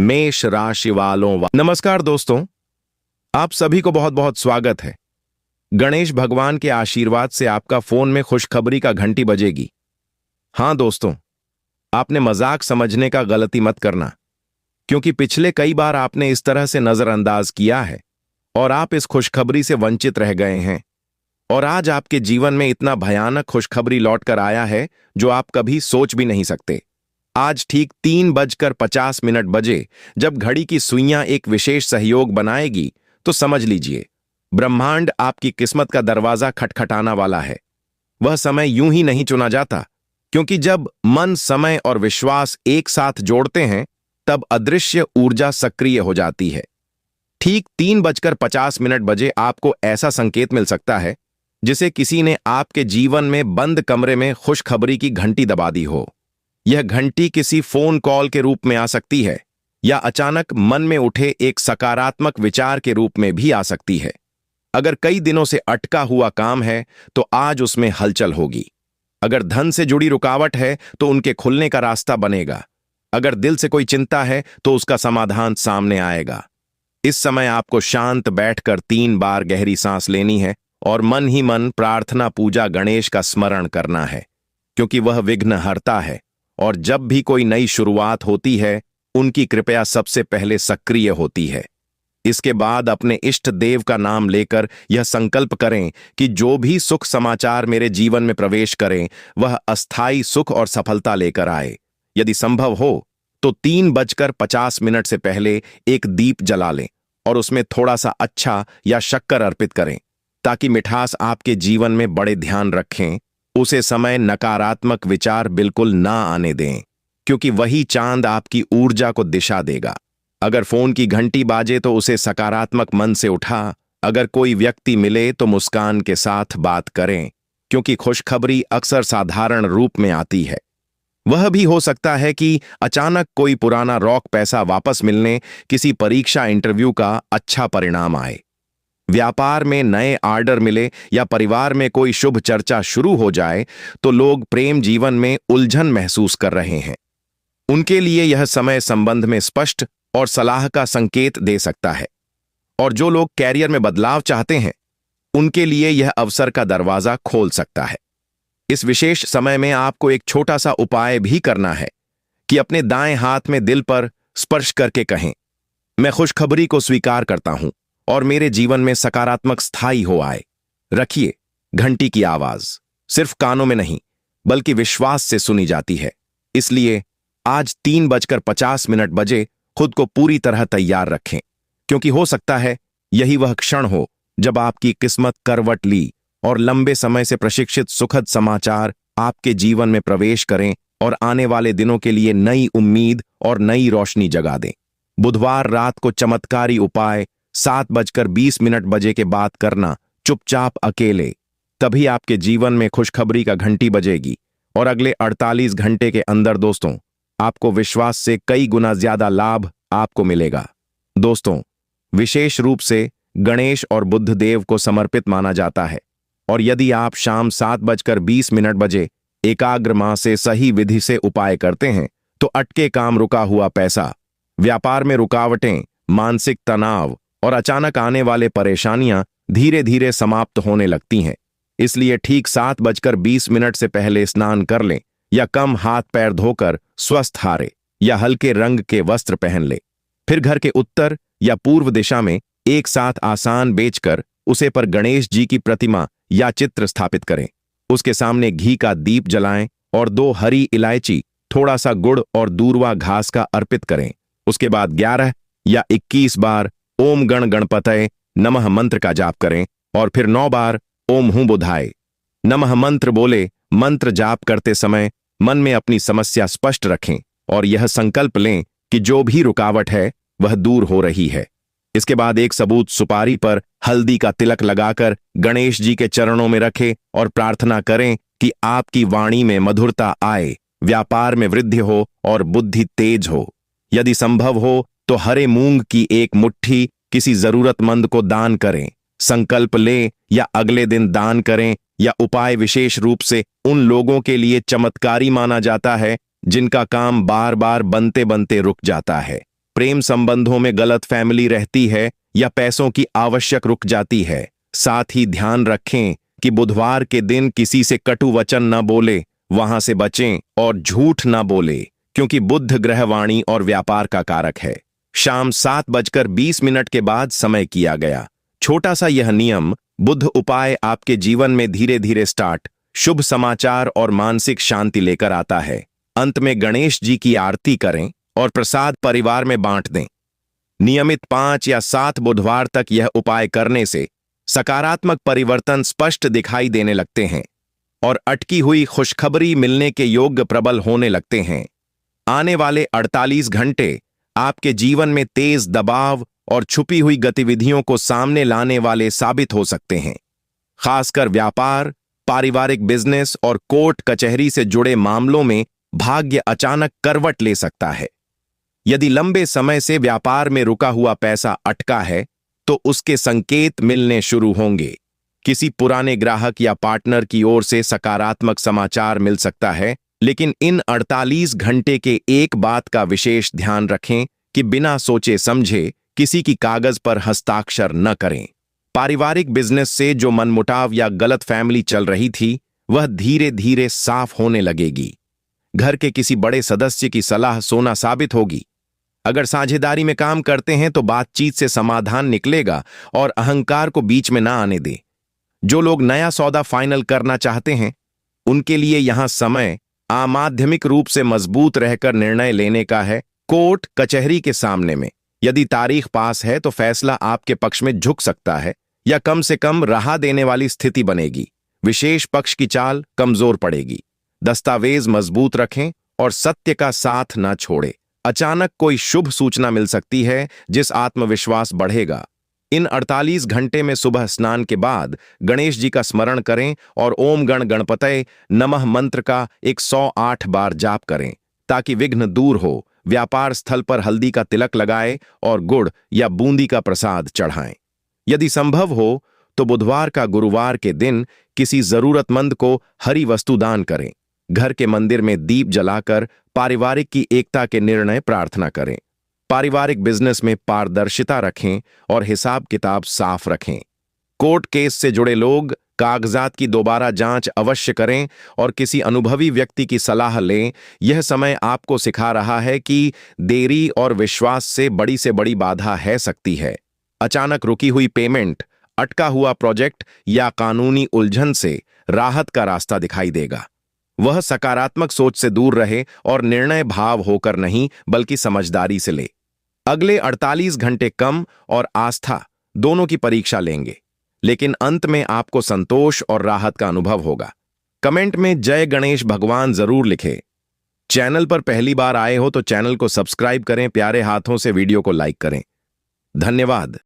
मेष राशि वालों नमस्कार दोस्तों, आप सभी को बहुत बहुत स्वागत है। गणेश भगवान के आशीर्वाद से आपका फोन में खुशखबरी का घंटी बजेगी। हां दोस्तों, आपने मजाक समझने का गलती मत करना, क्योंकि पिछले कई बार आपने इस तरह से नजरअंदाज किया है और आप इस खुशखबरी से वंचित रह गए हैं। और आज आपके जीवन में इतना भयानक खुशखबरी लौट कर आया है जो आप कभी सोच भी नहीं सकते। आज ठीक 3:50 बजे जब घड़ी की सुइयां एक विशेष सहयोग बनाएगी, तो समझ लीजिए ब्रह्मांड आपकी किस्मत का दरवाजा खटखटाना वाला है। वह समय यूं ही नहीं चुना जाता, क्योंकि जब मन, समय और विश्वास एक साथ जोड़ते हैं, तब अदृश्य ऊर्जा सक्रिय हो जाती है। ठीक 3:50 बजे आपको ऐसा संकेत मिल सकता है जिसे किसी ने आपके जीवन में बंद कमरे में खुशखबरी की घंटी दबा दी हो। यह घंटी किसी फोन कॉल के रूप में आ सकती है, या अचानक मन में उठे एक सकारात्मक विचार के रूप में भी आ सकती है। अगर कई दिनों से अटका हुआ काम है, तो आज उसमें हलचल होगी। अगर धन से जुड़ी रुकावट है, तो उनके खुलने का रास्ता बनेगा। अगर दिल से कोई चिंता है, तो उसका समाधान सामने आएगा। इस समय आपको शांत बैठकर 3 बार गहरी सांस लेनी है और मन ही मन प्रार्थना, पूजा, गणेश का स्मरण करना है, क्योंकि वह विघ्नहर्ता है और जब भी कोई नई शुरुआत होती है, उनकी कृपया सबसे पहले सक्रिय होती है। इसके बाद अपने इष्ट देव का नाम लेकर यह संकल्प करें कि जो भी सुख समाचार मेरे जीवन में प्रवेश करें, वह अस्थायी सुख और सफलता लेकर आए। यदि संभव हो तो 3:50 से पहले एक दीप जला लें और उसमें थोड़ा सा अच्छा या शक्कर अर्पित करें, ताकि मिठास आपके जीवन में बड़े ध्यान रखें। उसे समय नकारात्मक विचार बिल्कुल ना आने दें, क्योंकि वही चांद आपकी ऊर्जा को दिशा देगा। अगर फोन की घंटी बाजे तो उसे सकारात्मक मन से उठा। अगर कोई व्यक्ति मिले तो मुस्कान के साथ बात करें, क्योंकि खुशखबरी अक्सर साधारण रूप में आती है। वह भी हो सकता है कि अचानक कोई पुराना रॉक पैसा वापस मिलने, किसी परीक्षा, इंटरव्यू का अच्छा परिणाम आए, व्यापार में नए ऑर्डर मिले या परिवार में कोई शुभ चर्चा शुरू हो जाए, तो लोग प्रेम जीवन में उलझन महसूस कर रहे हैं। उनके लिए यह समय संबंध में स्पष्ट और सलाह का संकेत दे सकता है। और जो लोग कैरियर में बदलाव चाहते हैं, उनके लिए यह अवसर का दरवाजा खोल सकता है। इस विशेष समय में आपको एक छोटा सा उपाय भी करना है कि अपने दाएं हाथ में दिल पर स्पर्श करके कहें, मैं खुशखबरी को स्वीकार करता हूं और मेरे जीवन में सकारात्मक स्थायी हो आए। रखिए, घंटी की आवाज सिर्फ कानों में नहीं, बल्कि विश्वास से सुनी जाती है। इसलिए आज 3:50 बजे खुद को पूरी तरह तैयार रखें, क्योंकि हो सकता है यही वह क्षण हो जब आपकी किस्मत करवट ली और लंबे समय से प्रशिक्षित सुखद समाचार आपके जीवन में प्रवेश करें और आने वाले दिनों के लिए नई उम्मीद और नई रोशनी जगा दें। बुधवार रात को चमत्कारी उपाय 7:20 बजे के बाद करना, चुपचाप अकेले। तभी आपके जीवन में खुशखबरी का घंटी बजेगी और अगले 48 घंटे के अंदर दोस्तों, आपको विश्वास से कई गुना ज्यादा लाभ आपको मिलेगा। दोस्तों, विशेष रूप से गणेश और बुद्ध देव को समर्पित माना जाता है, और यदि आप शाम 7:20 बजे एकाग्र मन से सही विधि से उपाय करते हैं, तो अटके काम, रुका हुआ पैसा, व्यापार में रुकावटें, मानसिक तनाव और अचानक आने वाले परेशानियां धीरे धीरे समाप्त होने लगती हैं। इसलिए ठीक 7:20 से पहले स्नान कर लें, या कम हाथ पैर धोकर स्वस्थ हारे या हल्के रंग के वस्त्र पहन ले। फिर घर के उत्तर या पूर्व दिशा में एक साथ आसान बेचकर उसे पर गणेश जी की प्रतिमा या चित्र स्थापित करें। उसके सामने घी का दीप जलाएं और 2 हरी इलायची, थोड़ा सा गुड़ और दूर्वा घास का अर्पित करें। उसके बाद 11 या 21 बार ओम गण गणपतये नमः मंत्र का जाप करें और फिर 9 बार ओम हूं बुधाय नमः मंत्र बोले। मंत्र जाप करते समय मन में अपनी समस्या स्पष्ट रखें और यह संकल्प लें कि जो भी रुकावट है वह दूर हो रही है। इसके बाद एक सबूत सुपारी पर हल्दी का तिलक लगाकर गणेश जी के चरणों में रखें और प्रार्थना करें कि आपकी वाणी में मधुरता आए, व्यापार में वृद्धि हो और बुद्धि तेज हो। यदि संभव हो तो हरे मूंग की एक मुट्ठी किसी जरूरतमंद को दान करें। संकल्प लें या अगले दिन दान करें, या उपाय विशेष रूप से उन लोगों के लिए चमत्कारी माना जाता है जिनका काम बार बार बनते बनते रुक जाता है। प्रेम संबंधों में गलतफहमी रहती है या पैसों की आवश्यक रुक जाती है। साथ ही ध्यान रखें कि बुधवार के दिन किसी से कटु वचन न बोले, वहां से बचें और झूठ न बोले, क्योंकि बुध ग्रह वाणी और व्यापार का कारक है। शाम 7:20 के बाद समय किया गया। छोटा सा यह नियम बुध उपाय आपके जीवन में धीरे धीरे स्टार्ट, शुभ समाचार और मानसिक शांति लेकर आता है। अंत में गणेश जी की आरती करें और प्रसाद परिवार में बांट दें। नियमित 5 या 7 बुधवार तक यह उपाय करने से सकारात्मक परिवर्तन स्पष्ट दिखाई देने लगते हैं और अटकी हुई खुशखबरी मिलने के योग्य प्रबल होने लगते हैं। आने वाले 48 घंटे आपके जीवन में तेज दबाव और छुपी हुई गतिविधियों को सामने लाने वाले साबित हो सकते हैं। खासकर व्यापार, पारिवारिक बिजनेस और कोर्ट कचहरी से जुड़े मामलों में भाग्य अचानक करवट ले सकता है। यदि लंबे समय से व्यापार में रुका हुआ पैसा अटका है तो उसके संकेत मिलने शुरू होंगे। किसी पुराने ग्राहक या पार्टनर की ओर से सकारात्मक समाचार मिल सकता है, लेकिन इन 48 घंटे के एक बात का विशेष ध्यान रखें कि बिना सोचे समझे किसी की कागज पर हस्ताक्षर न करें। पारिवारिक बिजनेस से जो मनमुटाव या गलतफहमी चल रही थी, वह धीरे धीरे साफ होने लगेगी। घर के किसी बड़े सदस्य की सलाह सोना साबित होगी। अगर साझेदारी में काम करते हैं तो बातचीत से समाधान निकलेगा और अहंकार को बीच में ना आने दें। जो लोग नया सौदा फाइनल करना चाहते हैं, उनके लिए यहां समय अमाध्यमिक रूप से मजबूत रहकर निर्णय लेने का है। कोर्ट कचहरी के सामने में यदि तारीख पास है तो फैसला आपके पक्ष में झुक सकता है या कम से कम राह देने वाली स्थिति बनेगी। विशेष पक्ष की चाल कमजोर पड़ेगी। दस्तावेज मजबूत रखें और सत्य का साथ ना छोड़ें। अचानक कोई शुभ सूचना मिल सकती है जिस आत्मविश्वास बढ़ेगा। इन 48 घंटे में सुबह स्नान के बाद गणेश जी का स्मरण करें और ओम गण गणपतये नमः मंत्र का 108 बार जाप करें ताकि विघ्न दूर हो। व्यापार स्थल पर हल्दी का तिलक लगाएं और गुड़ या बूंदी का प्रसाद चढ़ाएं। यदि संभव हो तो बुधवार का गुरुवार के दिन किसी जरूरतमंद को हरी वस्तु दान करें। घर के मंदिर में दीप जलाकर पारिवारिक की एकता के निर्णय प्रार्थना करें। पारिवारिक बिजनेस में पारदर्शिता रखें और हिसाब किताब साफ रखें। कोर्ट केस से जुड़े लोग कागजात की दोबारा जांच अवश्य करें और किसी अनुभवी व्यक्ति की सलाह लें। यह समय आपको सिखा रहा है कि देरी और विश्वास से बड़ी बाधा है सकती है। अचानक रुकी हुई पेमेंट, अटका हुआ प्रोजेक्ट या कानूनी उलझन से राहत का रास्ता दिखाई देगा। वह सकारात्मक सोच से दूर रहे और निर्णय भाव होकर नहीं बल्कि समझदारी से ले। अगले 48 घंटे कम और आस्था दोनों की परीक्षा लेंगे, लेकिन अंत में आपको संतोष और राहत का अनुभव होगा। कमेंट में जय गणेश भगवान जरूर लिखें। चैनल पर पहली बार आए हो तो चैनल को सब्सक्राइब करें। प्यारे हाथों से वीडियो को लाइक करें। धन्यवाद।